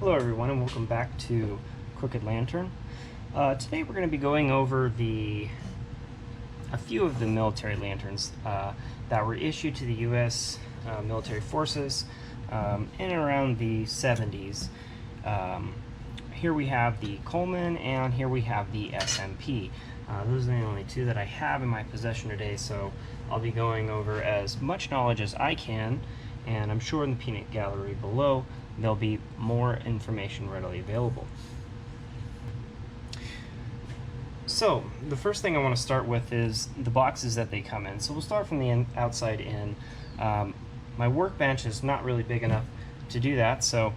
Hello everyone and welcome back to Crooked Lantern. Today we're going to be going over a few of the military lanterns that were issued to the U.S. Military forces in and around the 70s. Here we have the Coleman and here we have the Smp. Those are the only two that I have in my possession today, so I'll be going over as much knowledge as I can, and I'm sure in the peanut gallery below there'll be more information readily available. So the first thing I want to start with is the boxes that they come in. So we'll start from the outside in. My workbench is not really big enough to do that, so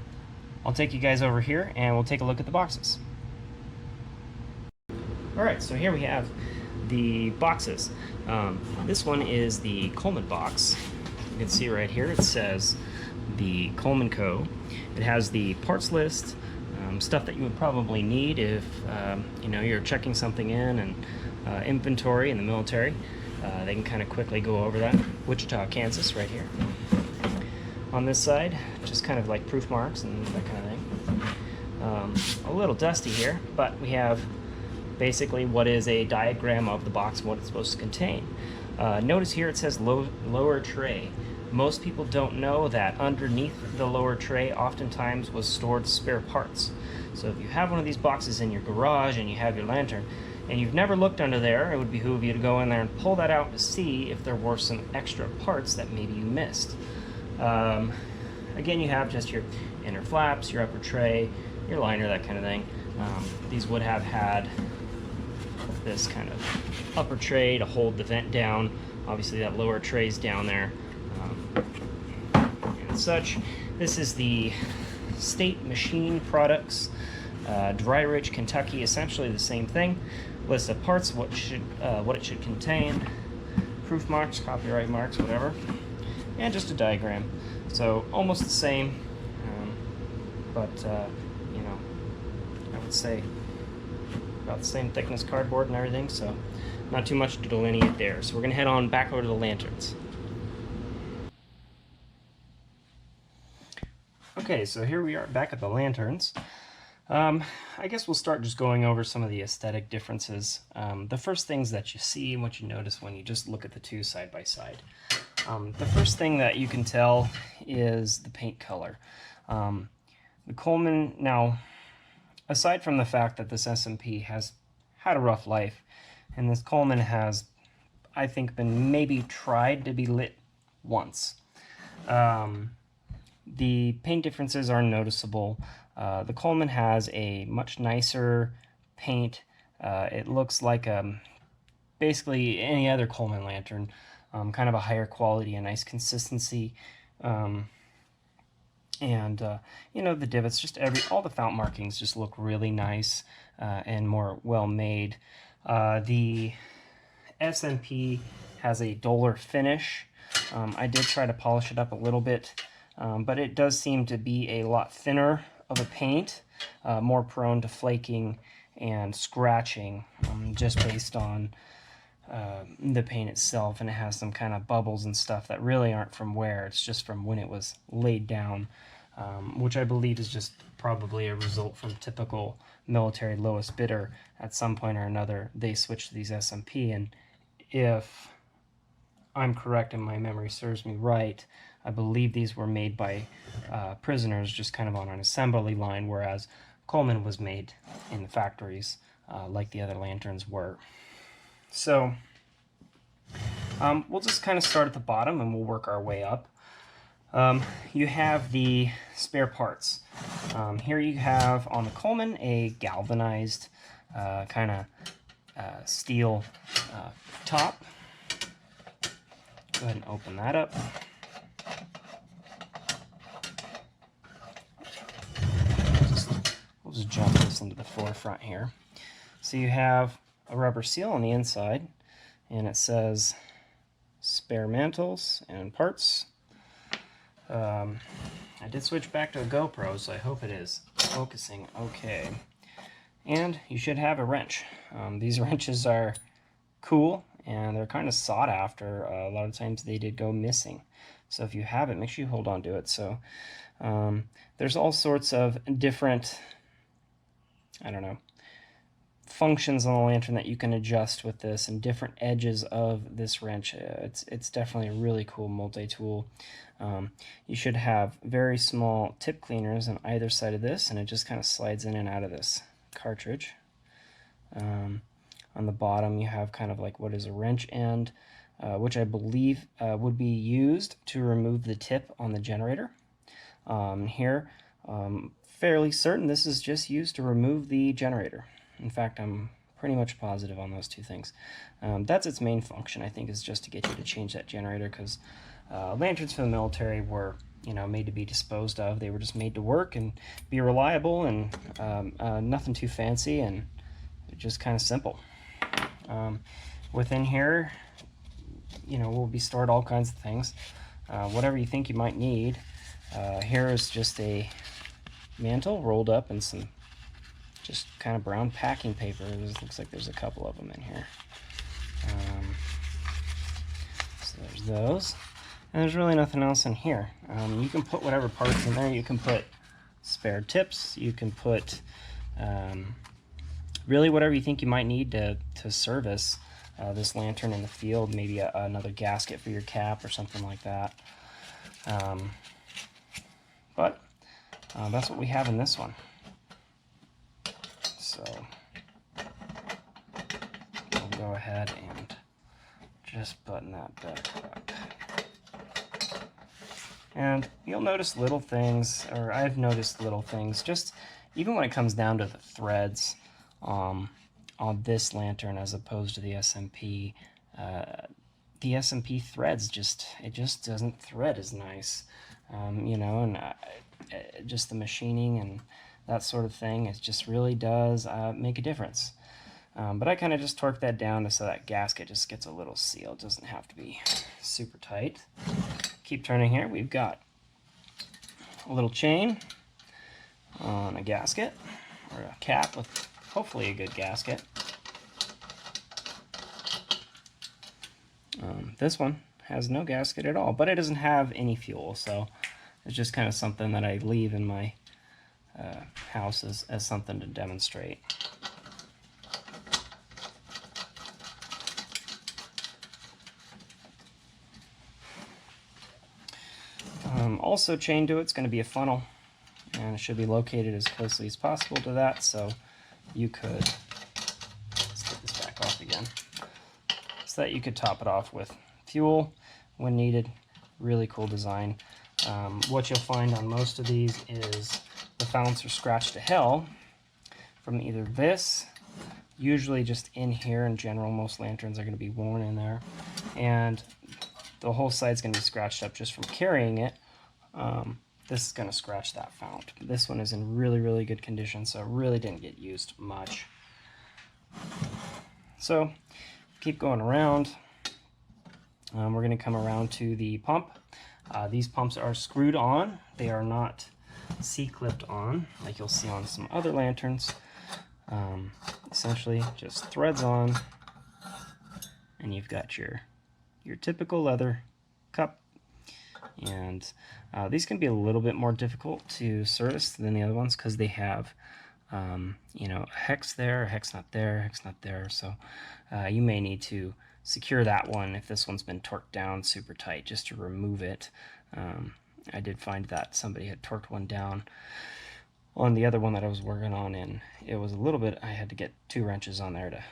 I'll take you guys over here and we'll take a look at the boxes. Alright, so here we have the boxes. This one is the Coleman box. You can see right here it says the Coleman Co. It has the parts list, stuff that you would probably need if you're checking something in, and inventory in the military. They can kind of quickly go over that. Wichita, Kansas, right here. On this side, just kind of like proof marks and that kind of thing. A little dusty here, but we have basically what is a diagram of the box and what it's supposed to contain. Notice here it says lower tray. Most people don't know that underneath the lower tray oftentimes was stored spare parts. So if you have one of these boxes in your garage and you have your lantern and you've never looked under there, it would behoove you to go in there and pull that out to see if there were some extra parts that maybe you missed. Again, you have just your inner flaps, your upper tray, your liner, that kind of thing. These would have had this kind of upper tray to hold the vent down. Obviously that lower tray's down there. And such. This is the State Machine Products, Dry Ridge, Kentucky. Essentially the same thing. List of parts, what it should contain, proof marks, copyright marks, whatever, and just a diagram. So almost the same, but I would say about the same thickness cardboard and everything. So not too much to delineate there. So we're gonna head on back over to the lanterns. Okay, so here we are back at the lanterns. I guess we'll start just going over some of the aesthetic differences. The first things that you see and what you notice when you just look at the two side by side. The first thing that you can tell is the paint color. The Coleman, now, aside from the fact that this Smp has had a rough life, and this Coleman has, I think, been maybe tried to be lit once. The paint differences are noticeable. The Coleman has a much nicer paint. It looks like basically any other Coleman lantern, kind of a higher quality, a nice consistency, and the divots, just all the fount markings just look really nice and more well made. The Smp has a duller finish. I did try to polish it up a little bit. But it does seem to be a lot thinner of a paint, more prone to flaking and scratching, just based on the paint itself. And it has some kind of bubbles and stuff that really aren't from wear, it's just from when it was laid down, which I believe is just probably a result from typical military lowest bidder. At some point or another, they switched to these Smp, and if I'm correct and my memory serves me right, I believe these were made by prisoners just kind of on an assembly line, whereas Coleman was made in the factories like the other lanterns were. So we'll just kind of start at the bottom and we'll work our way up. You have the spare parts. Here you have on the Coleman a galvanized kind of steel top. Go ahead and open that up. We'll just jump this into the forefront here. So you have a rubber seal on the inside, and it says spare mantles and parts. I did switch back to a GoPro, so I hope it is focusing okay. And you should have a wrench. These wrenches are cool, and they're kind of sought after. A lot of times they did go missing. So if you have it, make sure you hold on to it. So there's all sorts of different, I don't know, functions on the lantern that you can adjust with this, and different edges of this wrench. It's definitely a really cool multi-tool. You should have very small tip cleaners on either side of this, and it just kind of slides in and out of this cartridge. On the bottom you have kind of like what is a wrench end, which I believe would be used to remove the tip on the generator. Here, fairly certain this is just used to remove the generator. In fact, I'm pretty much positive on those two things. That's its main function, I think, is just to get you to change that generator, because lanterns for the military were, you know, made to be disposed of. They were just made to work and be reliable, and nothing too fancy, and just kind of simple. Within here, you know, will be stored all kinds of things, whatever you think you might need. Here is just a mantle rolled up in some just kind of brown packing paper. Looks like there's a couple of them in here. So there's those. And there's really nothing else in here. You can put whatever parts in there. You can put spare tips. You can put really whatever you think you might need to service this lantern in the field. Maybe another gasket for your cap or something like that. But that's what we have in this one. So we'll go ahead and just button that back up. And you'll notice little things, or I've noticed little things, just even when it comes down to the threads on this lantern as opposed to the SMP. The SMP threads it just doesn't thread as nice, you know, and just the machining and that sort of thing, it just really does make a difference. But I kind of just torque that down so that gasket just gets a little seal. It doesn't have to be super tight. Keep turning here. We've got a little chain on a gasket, or a cap with hopefully a good gasket. This one has no gasket at all, but it doesn't have any fuel, so it's just kind of something that I leave in my house as something to demonstrate. Also chained to it's going to be a funnel, and it should be located as closely as possible to that, so you could, let's get this back off again, so that you could top it off with fuel when needed. Really cool design. What you'll find on most of these is the founts are scratched to hell from either this, usually just in here in general, most lanterns are going to be worn in there, and the whole side's going to be scratched up just from carrying it. This is going to scratch that fount. This one is in really, really good condition, so it really didn't get used much. So keep going around. We're going to come around to the pump. These pumps are screwed on. They are not C-clipped on like you'll see on some other lanterns. Essentially just threads on, and you've got your typical leather cup. And these can be a little bit more difficult to service than the other ones because they have you know, a hex there, a hex not there, a hex not there. So you may need to secure that one if this one's been torqued down super tight just to remove it. I did find that somebody had torqued one down on the other one that I was working on, and it was a little bit, I had to get 2 wrenches on there to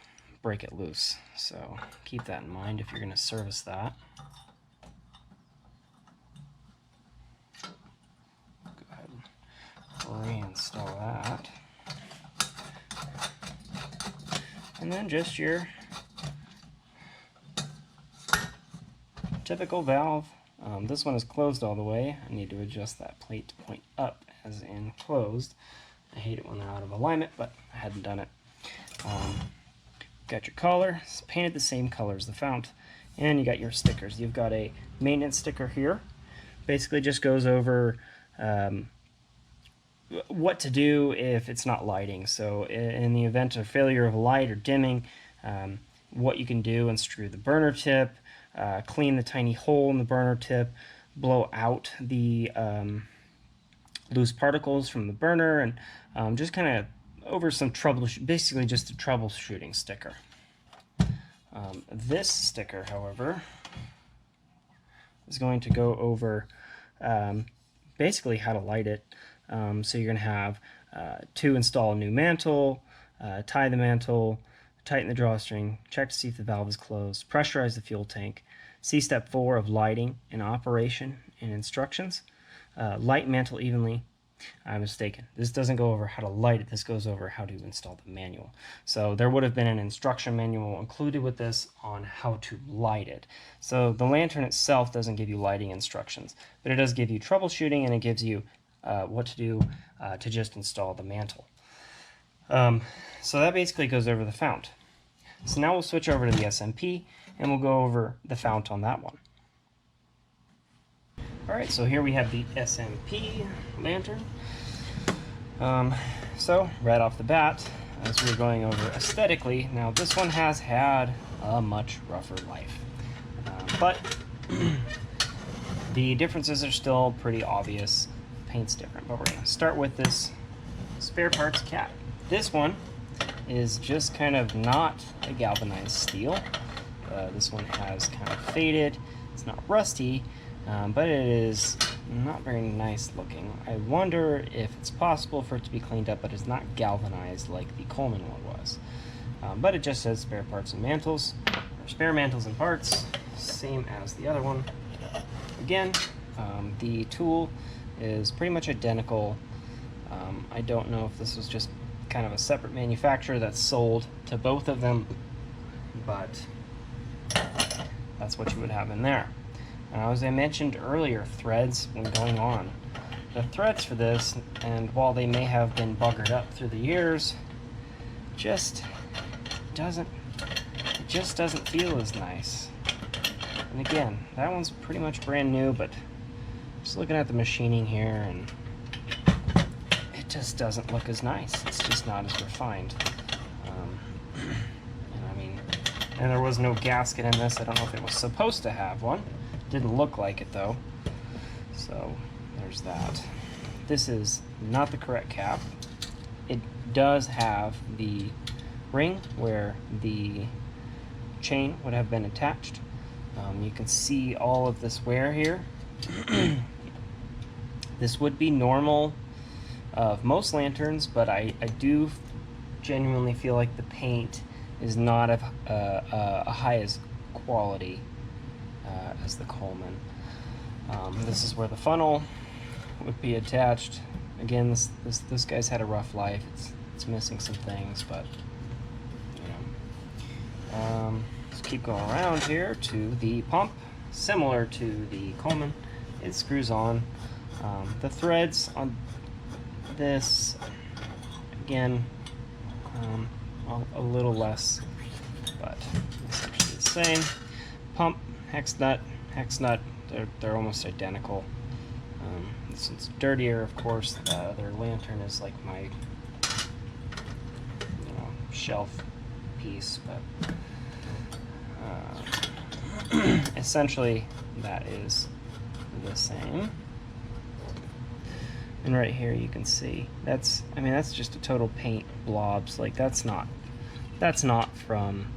break it loose. So keep that in mind if you're going to service that. Go ahead and reinstall that. And then just your typical valve. This one is closed all the way. I need to adjust that plate to point up as in closed. I hate it when they're out of alignment, but I hadn't done it. Got your collar. It's painted the same color as the fount. And you got your stickers. You've got a maintenance sticker here. Basically just goes over what to do if it's not lighting. So in the event of failure of light or dimming, what you can do: unscrew the burner tip, clean the tiny hole in the burner tip, blow out the loose particles from the burner, and just kind of over some basically just a troubleshooting sticker. This sticker, however, is going to go over basically how to light it. So you're going to have to install a new mantle, tie the mantle, tighten the drawstring, check to see if the valve is closed, pressurize the fuel tank, see step 4 of lighting and operation and instructions, light mantle evenly. I'm mistaken. This doesn't go over how to light it. This goes over how to install the manual. So there would have been an instruction manual included with this on how to light it. So the lantern itself doesn't give you lighting instructions, but it does give you troubleshooting, and it gives you what to do to just install the mantle. So that basically goes over the fount. So now we'll switch over to the SMP, and we'll go over the fount on that one. Alright, so here we have the Smp Lantern. So right off the bat, as we're going over aesthetically, now this one has had a much rougher life. But the differences are still pretty obvious. Paint's different, but we're going to start with this spare parts cap. This one is just kind of not a galvanized steel. This one has kind of faded. It's not rusty, but it is not very nice looking. I wonder if it's possible for it to be cleaned up, but it's not galvanized like the Coleman one was. But it just says spare parts and mantles, or spare mantles and parts, same as the other one. Again, the tool is pretty much identical. I don't know if this was just kind of a separate manufacturer that sold to both of them, but that's what you would have in there. Now, as I mentioned earlier, threads when going on. The threads for this, and while they may have been buggered up through the years, just doesn't feel as nice. And again, that one's pretty much brand new, but just looking at the machining here, and it just doesn't look as nice. It's just not as refined. And there was no gasket in this. I don't know if it was supposed to have one. Didn't look like it though. So there's that. This is not the correct cap. It does have the ring where the chain would have been attached. You can see all of this wear here. This would be normal of most lanterns, but I do genuinely feel like the paint is not of a high as quality as the Coleman. This is where the funnel would be attached. Again, this guy's had a rough life. It's missing some things, but you know. Let's keep going around here to the pump. Similar to the Coleman, it screws on. The threads on this, again, a little less, but essentially the same. Pump, hex nut, they're almost identical. This one's dirtier, of course. The other lantern is like my shelf piece, but essentially that is the same. And right here you can see that's just a total paint blobs. Like that's not from,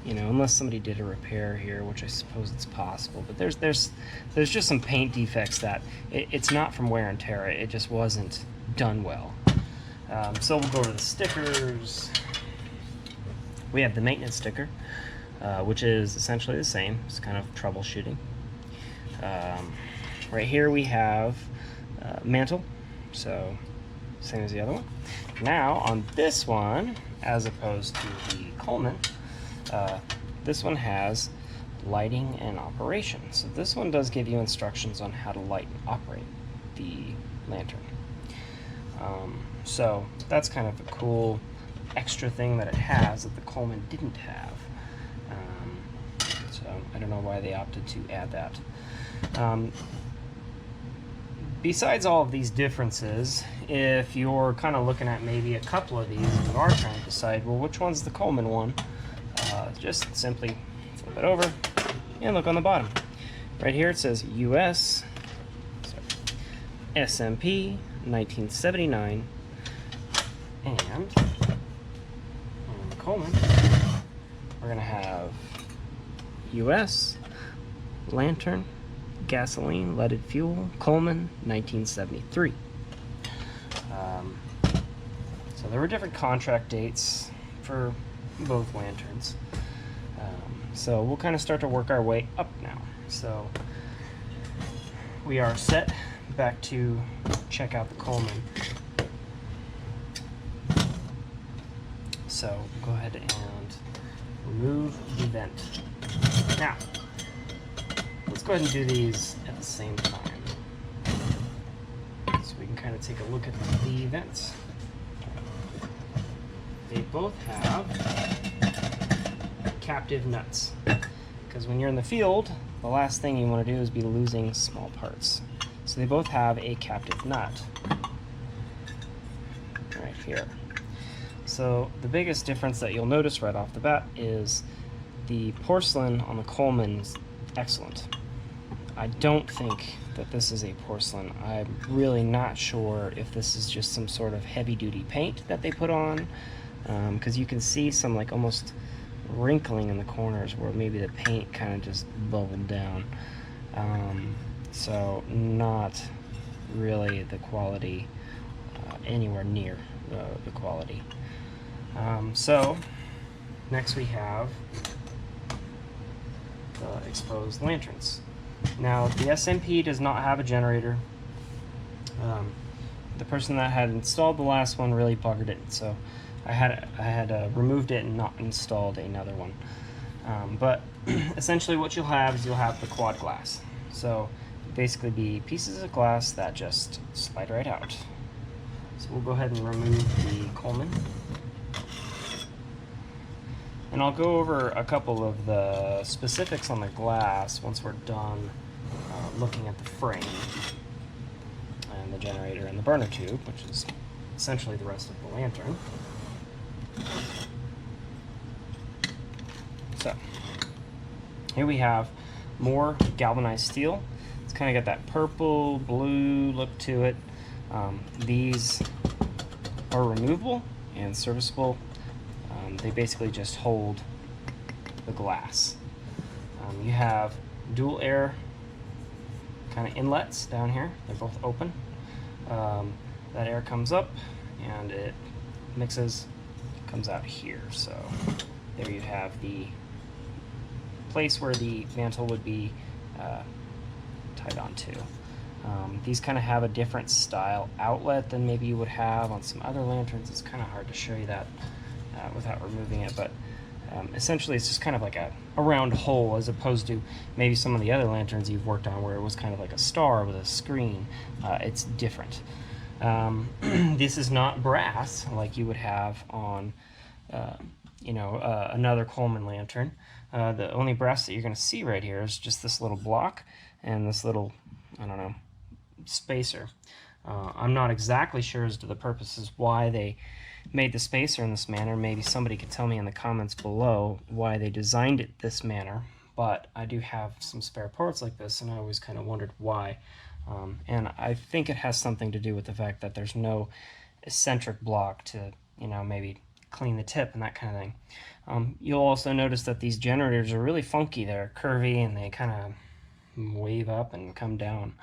unless somebody did a repair here, which I suppose it's possible, but there's just some paint defects that it's not from wear and tear. It just wasn't done well. So we'll go over the stickers. We have the maintenance sticker, which is essentially the same. It's kind of troubleshooting. Right here we have mantle, so same as the other one. Now on this one, as opposed to the Coleman, this one has lighting and operation. So this one does give you instructions on how to light and operate the lantern. So that's kind of a cool extra thing that it has that the Coleman didn't have. So I don't know why they opted to add that. Besides all of these differences, if you're kind of looking at maybe a couple of these and you are trying to decide, well, which one's the Coleman one, just simply flip it over and look on the bottom. Right here it says US, SMP 1979, and on the Coleman we're going to have US Lantern, gasoline, leaded fuel, Coleman 1973. So there were different contract dates for both lanterns. So we'll kind of start to work our way up now. So we are set back to check out the Coleman. So go ahead and remove the vent. Now, let's go ahead and do these at the same time. So we can kind of take a look at the vents. They both have captive nuts, because when you're in the field, the last thing you want to do is be losing small parts. So they both have a captive nut right here. So the biggest difference that you'll notice right off the bat is the porcelain on the Coleman is excellent. I don't think that this is a porcelain. I'm really not sure if this is just some sort of heavy-duty paint that they put on, because you can see some like almost wrinkling in the corners where maybe the paint kind of just bubbled down. So not really the quality, anywhere near the quality. So next we have the exposed lanterns. Now the SMP does not have a generator. The person that had installed the last one really buggered it, so I had removed it and not installed another one. But essentially what you'll have is you'll have the quad glass. So basically be pieces of glass that just slide right out. So we'll go ahead and remove the Coleman. And I'll go over a couple of the specifics on the glass once we're done looking at the frame and the generator and the burner tube, which is essentially the rest of the lantern. So here we have more galvanized steel. It's kind of got that purple blue look to it. These are removable and serviceable. They basically just hold the glass. You have dual air kind of inlets down here. They're both open. That air comes up and it mixes, comes out here. So there you have the place where the mantle would be tied onto. These kind of have a different style outlet than maybe you would have on some other lanterns. It's kind of hard to show you that without removing it, but essentially it's just kind of like a round hole, as opposed to maybe some of the other lanterns you've worked on where it was kind of like a star with a screen. It's different. This is not brass like you would have on another Coleman lantern. The only brass that you're going to see right here is just this little block and this little, I don't know, spacer. I'm not exactly sure as to the purposes why they made the spacer in this manner. Maybe somebody could tell me in the comments below why they designed it this manner, but I do have some spare parts like this and I always kind of wondered why. And I think it has something to do with the fact that there's no eccentric block to, maybe clean the tip and that kind of thing. You'll also notice that these generators are really funky. They're curvy and they kind of wave up and come down.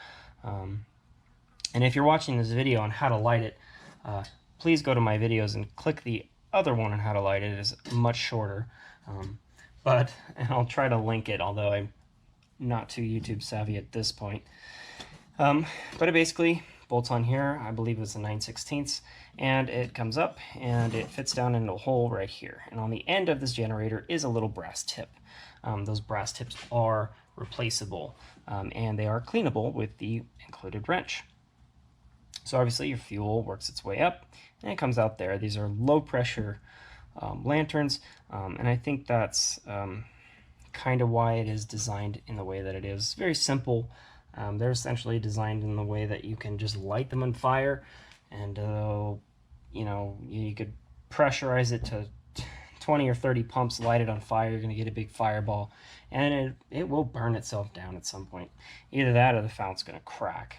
And if you're watching this video on how to light it, please go to my videos and click the other one on how to light it. It is much shorter. And I'll try to link it, although I'm not too YouTube savvy at this point. But it basically bolts on here. I believe it's a 9/16, and it comes up and it fits down into a hole right here. And on the end of this generator is a little brass tip. Those brass tips are replaceable, and they are cleanable with the included wrench. So obviously your fuel works its way up and it comes out there. These are low pressure lanterns, and I think that's kind of why it is designed in the way that it is. It's very simple. They're essentially designed in the way that you can just light them on fire, and you could pressurize it 20 or 30 pumps lighted on fire, you're going to get a big fireball, and it will burn itself down at some point. Either that or the fountain's going to crack.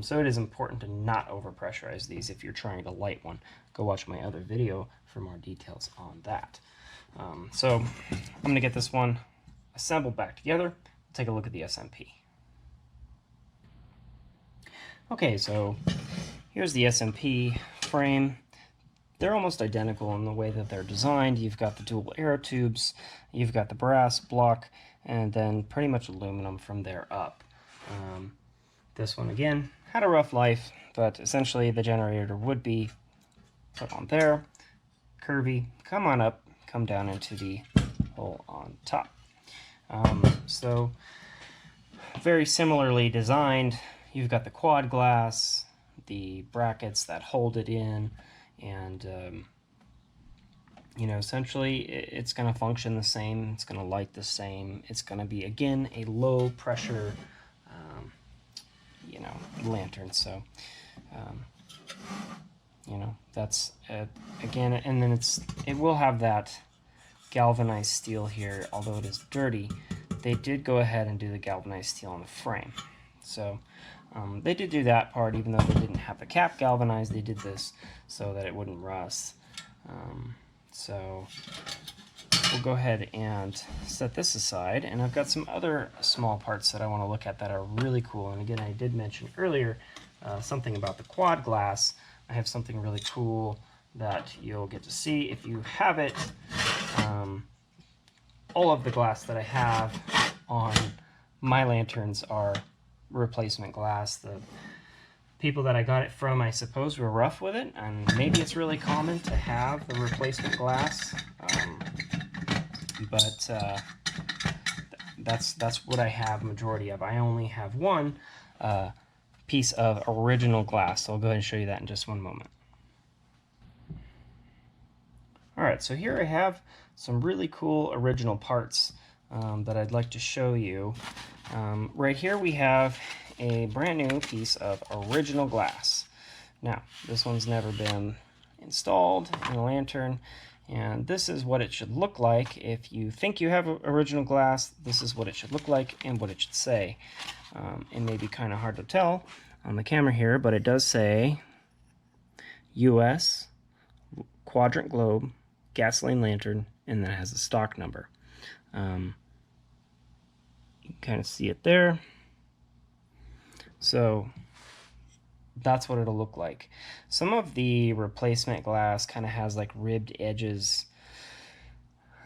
So it is important to not overpressurize these if you're trying to light one. Go watch my other video for more details on that. So I'm going to get this one assembled back together. We'll take a look at the SMP. Okay, so here's the SMP frame. They're almost identical in the way that they're designed. You've got the dual arrow tubes, you've got the brass block, and then pretty much aluminum from there up. This one, again, had a rough life, but essentially the generator would be put on there, curvy, come on up, come down into the hole on top. So very similarly designed. You've got the quad glass, the brackets that hold it in, and you know, essentially it's going to function the same. It's going to light the same. It's going to be, again, a low pressure you know, lantern. So you know, that's again, and then it will have that galvanized steel here. Although it is dirty, they did go ahead and do the galvanized steel on the frame. So they did do that part, even though they didn't have the cap galvanized. They did this so that it wouldn't rust. So we'll go ahead and set this aside, and I've got some other small parts that I want to look at that are really cool. And again, I did mention earlier something about the quad glass. I have something really cool that you'll get to see if you have it. All of the glass that I have on my lanterns are replacement glass. The people that I got it from, I suppose, were rough with it, and maybe it's really common to have the replacement glass, but that's what I have majority of. I only have one piece of original glass, so I'll go ahead and show you that in just one moment. Alright, so here I have some really cool original parts that I'd like to show you. Right here we have a brand new piece of original glass. Now, this one's never been installed in a lantern, and this is what it should look like. If you think you have original glass, this is what it should look like and what it should say. It may be kind of hard to tell on the camera here, but it does say US quadrant globe gasoline lantern, and then it has a stock number. You can kind of see it there. So that's what it'll look like. Some of the replacement glass kind of has like ribbed edges,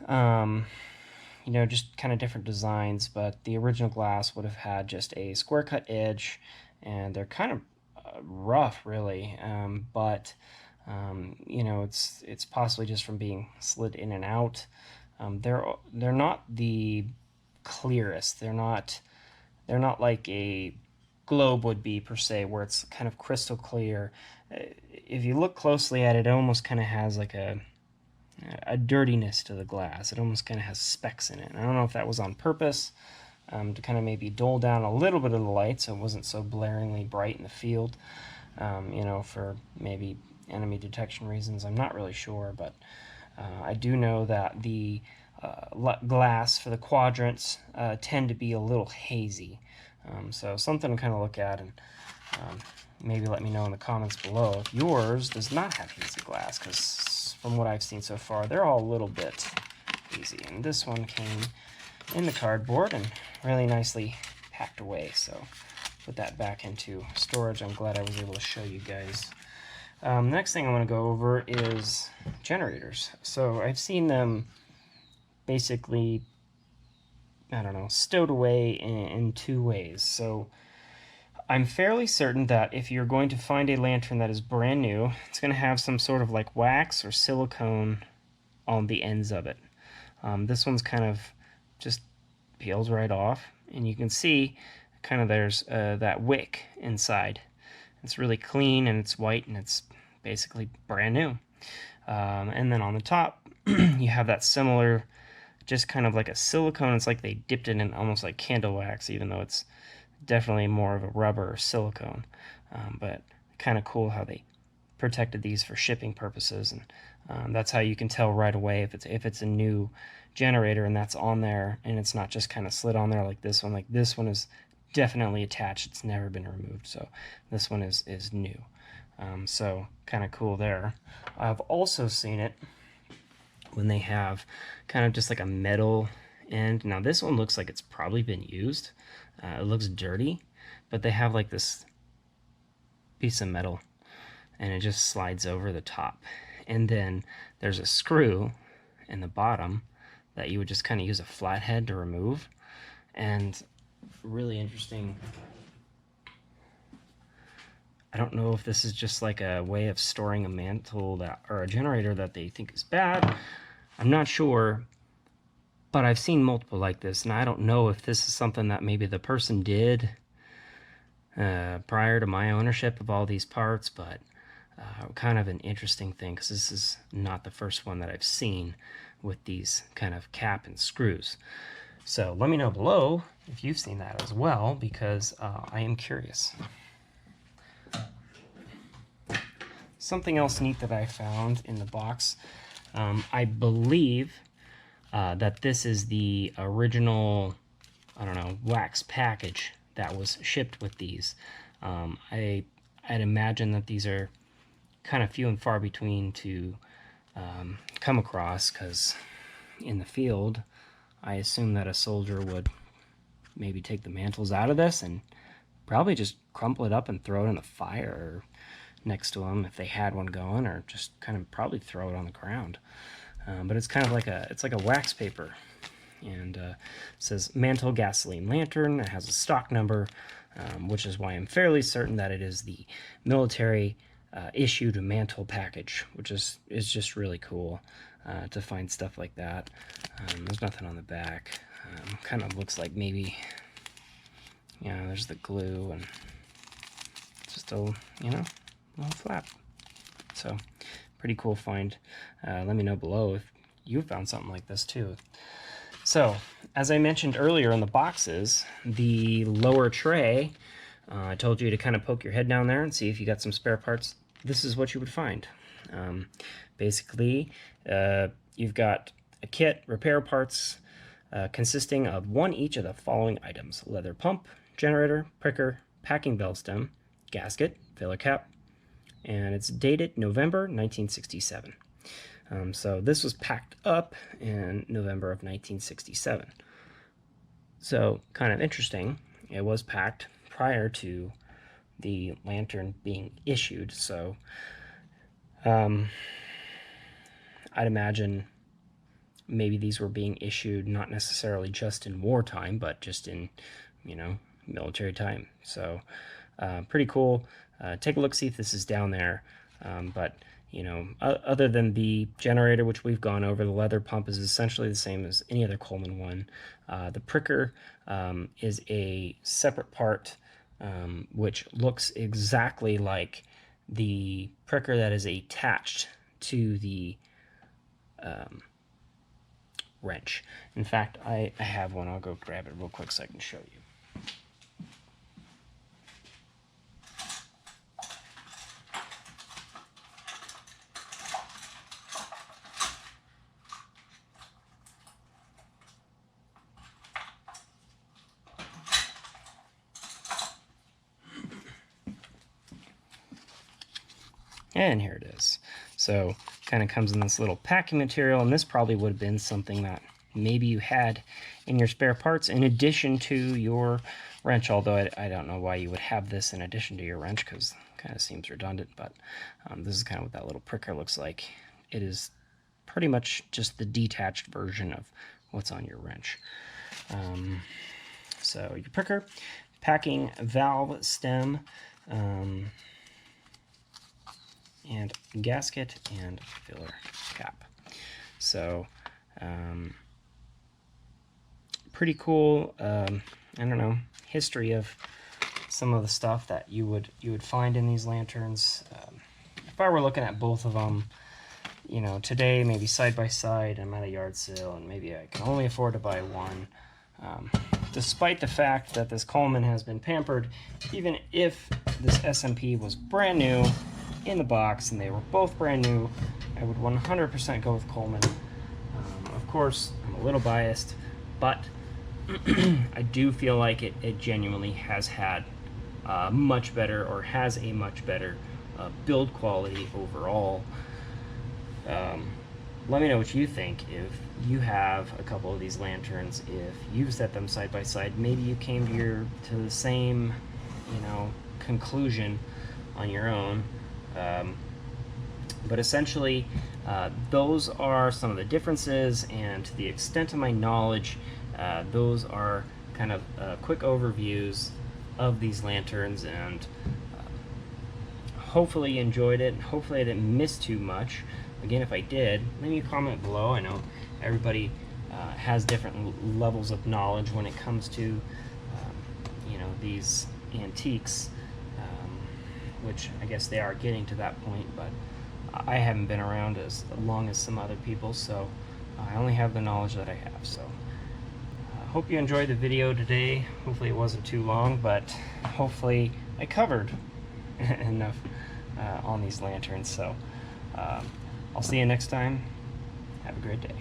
you know, just kind of different designs, but the original glass would have had just a square cut edge, and they're kind of rough, really, but you know, it's possibly just from being slid in and out. They're not the clearest. They're not like a globe would be, per se, where it's kind of crystal clear. If you look closely at it, it almost kind of has like a dirtiness to the glass. It almost kind of has specks in it. I don't know if that was on purpose, to kind of maybe dull down a little bit of the light so it wasn't so blaringly bright in the field, you know, for maybe enemy detection reasons. I'm not really sure, but I do know that the glass for the quadrants tend to be a little hazy. So something to kind of look at, and maybe let me know in the comments below if yours does not have hazy glass, because from what I've seen so far, they're all a little bit hazy. And this one came in the cardboard and really nicely packed away, so put that back into storage. I'm glad I was able to show you guys. The next thing I want to go over is generators. So I've seen them basically, I don't know, stowed away in two ways. So I'm fairly certain that if you're going to find a lantern that is brand new, it's going to have some sort of like wax or silicone on the ends of it. This one's kind of just peels right off, and you can see kind of there's that wick inside. It's really clean and it's white and it's basically brand new. And then on the top you have that similar, just kind of like a silicone. It's like they dipped it in almost like candle wax, even though it's definitely more of a rubber or silicone. But kind of cool how they protected these for shipping purposes, and that's how you can tell right away if it's a new generator and that's on there, and it's not just kind of slid on there like this one. Like this one is definitely attached; it's never been removed. So this one is new. So kind of cool there. I've also seen it when they have kind of just like a metal end. Now this one looks like it's probably been used. It looks dirty, but they have like this piece of metal and it just slides over the top. And then there's a screw in the bottom that you would just kind of use a flathead to remove. And really interesting. I don't know if this is just like a way of storing a mantle that, or a generator that they think is bad. I'm not sure, but I've seen multiple like this, and I don't know if this is something that maybe the person did prior to my ownership of all these parts, but kind of an interesting thing, because this is not the first one that I've seen with these kind of cap and screws. So let me know below if you've seen that as well, because I am curious. Something else neat that I found in the box, I believe that this is the original, I don't know, wax package that was shipped with these. I'd imagine that these are kind of few and far between to come across, because in the field, I assume that a soldier would maybe take the mantles out of this and probably just crumple it up and throw it in the fire next to them if they had one going, or just kind of probably throw it on the ground. But it's kind of like it's like a wax paper, and it says Mantle Gasoline Lantern. It has a stock number, which is why I'm fairly certain that it is the military issued mantle package, which is just really cool to find stuff like that. There's nothing on the back. Kind of looks like maybe, there's the glue and just a little flap. So pretty cool find. Let me know below if you found something like this too. So as I mentioned earlier in the boxes, the lower tray, I told you to kind of poke your head down there and see if you got some spare parts. This is what you would find. Basically, you've got a kit, repair parts, consisting of one each of the following items: leather pump, generator, pricker, packing valve stem, gasket, filler cap, and it's dated November 1967. So this was packed up in November of 1967. So kind of interesting, it was packed prior to the lantern being issued. So I'd imagine maybe these were being issued not necessarily just in wartime, but just in, military time. So pretty cool. Take a look, see if this is down there. But other than the generator, which we've gone over, the leather pump is essentially the same as any other Coleman one. The pricker is a separate part, which looks exactly like the pricker that is attached to the wrench. In fact, I have one. I'll go grab it real quick so I can show you. And here it is. So kind of comes in this little packing material, and this probably would have been something that maybe you had in your spare parts in addition to your wrench, although I don't know why you would have this in addition to your wrench, because it kind of seems redundant. But this is kind of what that little pricker looks like. It is pretty much just the detached version of what's on your wrench. So your pricker, packing valve stem, and gasket and filler cap. So pretty cool, I don't know, history of some of the stuff that you would find in these lanterns. If I were looking at both of them, today, maybe side by side, I'm at a yard sale and maybe I can only afford to buy one. Despite the fact that this Coleman has been pampered, even if this SMP was brand new, in the box and they were both brand new, I would 100% go with Coleman. Of course, I'm a little biased, but I do feel like it genuinely has had much better, or has a much better build quality overall. Let me know what you think. If you have a couple of these lanterns, if you've set them side by side, maybe you came to the same, conclusion on your own. But essentially, those are some of the differences, and to the extent of my knowledge, those are kind of quick overviews of these lanterns, and hopefully you enjoyed it. Hopefully I didn't miss too much. Again, if I did, leave me a comment below. I know everybody has different levels of knowledge when it comes to these antiques, which I guess they are getting to that point, but I haven't been around as long as some other people, so I only have the knowledge that I have. So hope you enjoyed the video today. Hopefully it wasn't too long, but hopefully I covered enough on these lanterns. So I'll see you next time. Have a great day.